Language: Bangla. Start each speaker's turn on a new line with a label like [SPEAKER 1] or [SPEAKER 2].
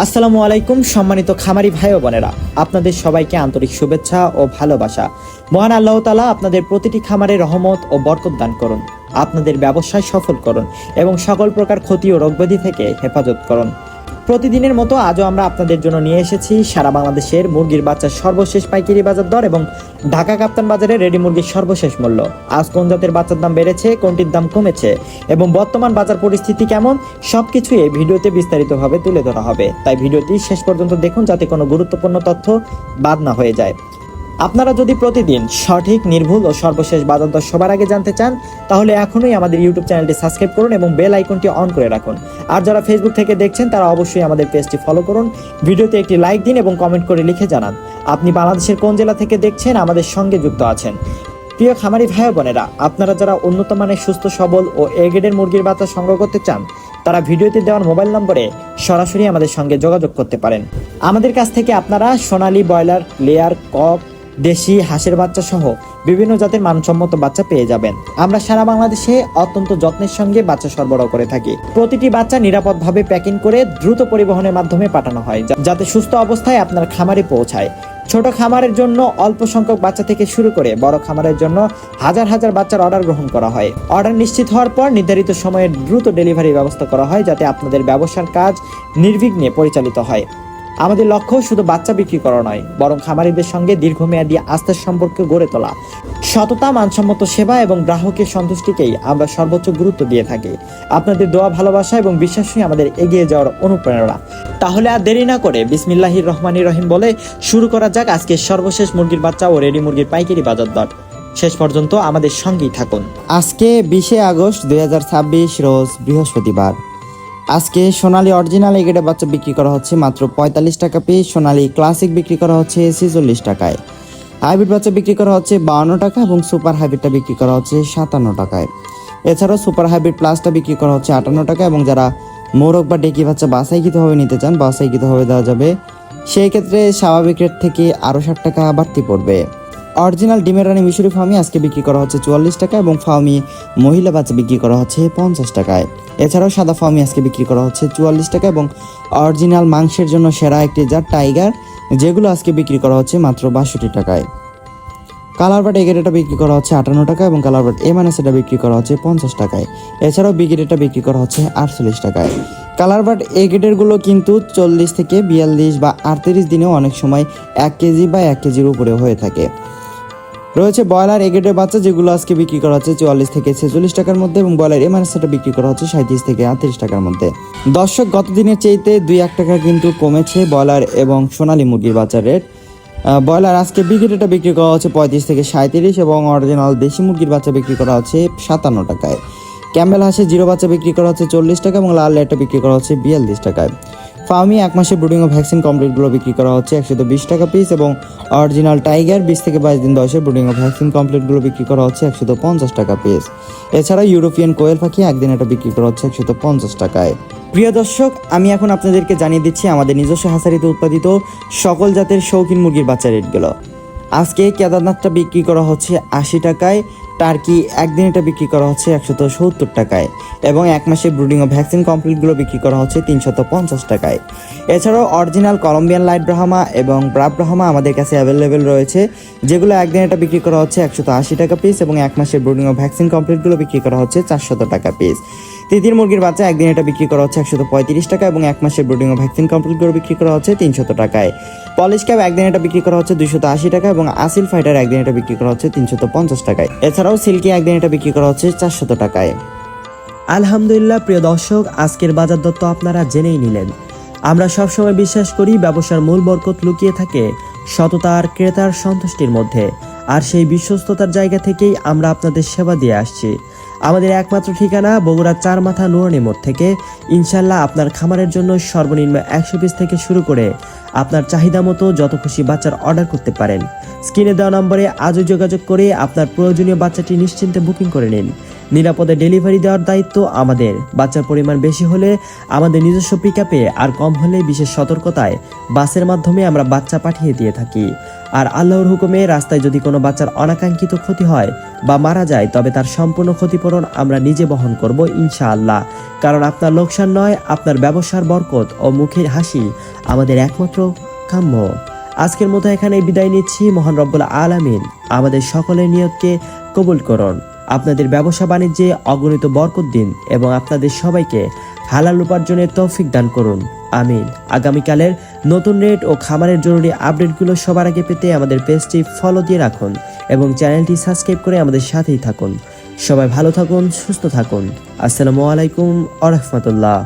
[SPEAKER 1] আসসালামু আলাইকুম সম্মানিত খামারি ভাই ও বোনেরা, আপনাদের সবাইকে আন্তরিক শুভেচ্ছা ও ভালোবাসা। মহান আল্লাহ তাআলা আপনাদের প্রতিটি খামারে রহমত ও বরকত দান করুন, আপনাদের ব্যবসায় সফল করুন এবং সকল প্রকার ক্ষতি ও রোগব্যাধি থেকে হেফাজত করুন। প্রতিদিনের মতো আজও আমরা আপনাদের জন্য নিয়ে এসেছি সারা বাংলাদেশের মুরগির বাচ্চার সর্বশেষ পাইকারি বাজার দর এবং ঢাকা কাপ্তান বাজারে রেডি মুরগির সর্বশেষ মূল্য। আজ কোন জাতের বাচ্চার দাম বেড়েছে, কোনটির দাম কমেছে এবং বর্তমান বাজার পরিস্থিতি কেমন, সবকিছুই এই ভিডিওতে বিস্তারিতভাবে তুলে ধরা হবে। তাই ভিডিওটি শেষ পর্যন্ত দেখুন যাতে কোনো গুরুত্বপূর্ণ তথ্য বাদ না হয়ে যায়। আপনারা যদি প্রতিদিন সঠিক, নির্ভুল ও সর্বশেষ বাজার দর সবার আগে জানতে চান তাহলে এখনই আমাদের ইউটিউব চ্যানেলটি সাবস্ক্রাইব করুন এবং বেল আইকনটি অন করে রাখুন। আর যারা ফেসবুক থেকে দেখছেন তারা অবশ্যই আমাদের পেজটি ফলো করুন, ভিডিওতে একটি লাইক দিন এবং কমেন্ট করে লিখে জানান আপনি বাংলাদেশের কোন জেলা থেকে দেখছেন, আমাদের সঙ্গে যুক্ত আছেন। প্রিয় খামারি ভাই বোনেরা, আপনারা যারা উন্নত মানের সুস্থ সবল ও এ গ্রেডের মুরগির বাচ্চা সংগ্রহ করতে চান তারা ভিডিওতে দেওয়ার মোবাইল নম্বরে সরাসরি আমাদের সঙ্গে যোগাযোগ করতে পারেন। আমাদের কাছ থেকে আপনারা সোনালী, ব্রয়লার, লেয়ার, কক, দেশি হাঁসের বাচ্চা সহ বিভিন্ন জাতের মানসম্মত বাচ্চা পেয়ে যাবেন। আমরা সারা বাংলাদেশে অত্যন্ত যত্নের সঙ্গে বাচ্চা সরবরাহ করে থাকি। প্রতিটি বাচ্চা নিরাপদভাবে প্যাকিং করে দ্রুত পরিবহনের মাধ্যমে পাঠানো হয় যাতে সুস্থ অবস্থায় আপনার খামারে পৌঁছায়। ছোট খামারের জন্য অল্প সংখ্যক বাচ্চা থেকে শুরু করে বড় খামারের জন্য হাজার হাজার বাচ্চার অর্ডার গ্রহণ করা হয়। অর্ডার নিশ্চিত হওয়ার পর নির্ধারিত সময়ে দ্রুত ডেলিভারির ব্যবস্থা করা হয় যাতে আপনাদের ব্যবসার কাজ নির্বিঘ্নে পরিচালিত হয়। আমাদের লক্ষ্য শুধু বাচ্চা বিক্রি করা নয়, বরং খামারিদের সঙ্গে দীর্ঘমেয়াদী আস্থার সম্পর্ক গড়ে তোলা। সততা, মানসম্মত সেবা এবং গ্রাহকের সন্তুষ্টিকেই আমরা সর্বোচ্চ গুরুত্ব দিয়ে থাকি। আপনাদের দোয়া, ভালোবাসা এবং বিশ্বাসই আমাদের এগিয়ে যাওয়ার অনুপ্রেরণা। তাহলে আর দেরি না করে বিসমিল্লাহির রহমানির রহিম বলে শুরু করা যাক আজকের সর্বশেষ মুরগির বাচ্চা ও রেডি মুরগির পাইকারি বাজার দর। শেষ পর্যন্ত আমাদের সঙ্গেই থাকুন।
[SPEAKER 2] আজকে 20 আগস্ট 2026 রোজ বৃহস্পতিবার। আজকে সোনালী অরিজিনাল এগেডে বাচ্চা বিক্রি করা হচ্ছে মাত্র 45 টাকা পিস। সোনালী ক্লাসিক বিক্রি করা হচ্ছে 46 টাকায়। হাইব্রিড বাচ্চা বিক্রি করা হচ্ছে 52 টাকা এবং সুপার হাইব্রিডটা বিক্রি করা হচ্ছে 57 টাকায়। এছাড়াও সুপার হাইব্রিড প্লাসটা বিক্রি করা হচ্ছে 58 টাকা এবং যারা মোরগ বা ডেকি বাচ্চা বাছাইকৃতভাবে নিতে চান বাছাইকৃতভাবে দেওয়া যাবে, সেই ক্ষেত্রে স্বাভাবিক রেট থেকে আরও 60 টাকা বাড়তি পড়বে। অরিজিনাল ডিমের রানী মিশরি ফার্মি আজকে বিক্রি করা হচ্ছে 44 টাকা এবং ফার্মি মহিলা বাচ্চা বিক্রি করা হচ্ছে 50 টাকায়। এছাড়াও সাদা ফার্মি আজকে বিক্রি করা হচ্ছে 44 টাকা এবং অরিজিনাল মাংসের জন্য সেরা একটি জাত টাইগার, যেগুলো আজকে বিক্রি করা হচ্ছে মাত্র 62 টাকায়। কালার বাট এগেডেটা বিক্রি করা হচ্ছে 58 টাকা এবং কালার বাট সেটা বিক্রি করা হচ্ছে 50 টাকায়। এছাড়াও বিগেডেটা বিক্রি করা হচ্ছে 48 টাকায়। কালার বাট এগেডের গুলো কিন্তু 40 থেকে 42 বা 38 দিনেও অনেক সময় 1 কেজি বা 1 কেজির উপরে হয়ে থাকে। রয়েছে ব্রয়লার এগেডের বাচ্চা, যেগুলো আজকে বিক্রি করা হচ্ছে 44 থেকে 46 টাকার মধ্যে এবং ব্রয়লার সেটা বিক্রি করা হচ্ছে 37 থেকে 38 টাকার মধ্যে। দর্শক, গত দিনের চেয়েতে 2-1 টাকা কিন্তু কমেছে ব্রয়লার এবং সোনালী মুরগির বাচ্চার রেট। ব্রয়লার আজকে বিগেডেটা বিক্রি করা হচ্ছে 35 থেকে 37 এবং অরিজিনাল দেশি মুরগির বাচ্চা বিক্রি করা হচ্ছে 57 টাকায়। ক্যাম্বেল হাঁসের জিরো বাচ্চা বিক্রি করা হচ্ছে 40 টাকা এবং লাল লেয়ারটা বিক্রি করা হচ্ছে 42 টাকায়। ফার্মি 1 মাসের ব্রুডিং ও ভ্যাকসিন কমপ্লিটগুলো বিক্রি করা হচ্ছে 120 টাকা পিস এবং অরিজিনাল টাইগার 20 থেকে 22 দিন বয়সের ব্রুডিং ও ভ্যাকসিন কমপ্লিটগুলো বিক্রি করা হচ্ছে 150 টাকা পিস। এছাড়া ইউরোপিয়ান কোয়েল পাখি একদিন এটা বিক্রি করা হচ্ছে 150 টাকায়। প্রিয় দর্শক, আমি এখন আপনাদেরকে জানিয়ে দিচ্ছি আমাদের নিজস্ব হাসারিতে উৎপাদিত সকল জাতের শৌখিন মুরগির বাচ্চা রেটগুলো। আজকে কেদারনাথটা বিক্রি করা হচ্ছে 80 টাকায়, টার্কি একদিন এটা বিক্রি করা হচ্ছে 170 টাকায় এবং 1 মাসের ব্রুডিং ও ভ্যাকসিন কমপ্লিটগুলো বিক্রি করা হচ্ছে 350 টাকায়। এছাড়াও অরিজিনাল কলম্বিয়ান লাইট ব্রাহ্মা এবং ব্রাভ ব্রাহ্মা আমাদের কাছে অ্যাভেলেবেল রয়েছে, যেগুলো একদিন এটা বিক্রি করা হচ্ছে 180 টাকা পিস এবং 1 মাসের ব্রুডিং ও ভ্যাকসিন কমপ্লিটগুলো বিক্রি করা হচ্ছে 400 টাকা পিস। তিতির মুরগির বাচ্চা একদিন এটা বিক্রি করা হচ্ছে 135 টাকা এবং 1 মাসের ব্রুডিং ও ভ্যাকসিন কমপ্লিটগুলো বিক্রি করা হচ্ছে 300 টাকায়। পলিশ ক্যাপ একদিন এটা বিক্রি করা হচ্ছে 280 টাকা এবং আসিল ফাইটার একদিন এটা বিক্রি করা হচ্ছে 350 টাকায়। এছাড়াও সিল্কি একদিন এটা বিক্রি করা হচ্ছে 400 টাকায়।
[SPEAKER 1] আলহামদুলিল্লাহ প্রিয় দর্শক, আজকের বাজার দর তো আপনারা জেনেই নিলেন। আমরা সবসময় বিশ্বাস করি ব্যবসার মূল বরকত লুকিয়ে থাকে সততা আর ক্রেতার সন্তুষ্টির মধ্যে, আর সেই বিশ্বস্ততার জায়গা থেকেই আমরা আপনাদের সেবা দিয়ে আসছি। আমাদের একমাত্র ঠিকানা বগুড়া 4 মাথা নুরানি মোড় থেকে। ইনশাল্লাহ আপনার খামারের জন্য সর্বনিম্ন 100 পিস থেকে শুরু করে আপনার চাহিদা মতো যত খুশি বাচ্চার অর্ডার করতে পারেন। স্ক্রিনে দেওয়া নম্বরে আজও যোগাযোগ করে আপনার প্রয়োজনীয় বাচ্চাটি নিশ্চিন্তে বুকিং করে নিন। নিরাপদে ডেলিভারি দেওয়ার দায়িত্ব আমাদের। বাচ্চার পরিমাণ বেশি হলে আমাদের নিজস্ব পিকআপে, আর কম হলে বিশেষ সতর্কতায় বাসের মাধ্যমে আমরা বাচ্চা পাঠিয়ে দিয়ে থাকি। আর আল্লাহর হুকুমে রাস্তায় যদি কোনো বাচ্চার অনাকাঙ্ক্ষিত ক্ষতি হয় বা মারা যায় তবে তার সম্পূর্ণ ক্ষতিপূরণ আমরা নিজে বহন করব ইনশাআল্লাহ। কারণ আপনার লোকসান নয়, আপনার ব্যবসার বরকত ও মুখের হাসি আমাদের একমাত্র কাম্য। আজকের মতো এখানে বিদায় নিচ্ছি। মহান রব্বুল আলামিন আমাদের সকলের নিয়তকে কবুল করুন, আপনাদের ব্যবসা বাণিজ্যে অগণিত বরকত দিন এবং আপনাদের সবাইকে হালাল উপার্জনের তৌফিক দান করুন, আমিন। আগামীকালের নতুন রেট ও খামারের জরুরি আপডেটগুলো সবার আগে পেতে আমাদের পেজটি ফলো দিয়ে রাখুন এবং চ্যানেলটি সাবস্ক্রাইব করে আমাদের সাথেই থাকুন। সবাই ভালো থাকুন, সুস্থ থাকুন। আসসালামু আলাইকুম ওয়া রাহমাতুল্লাহ।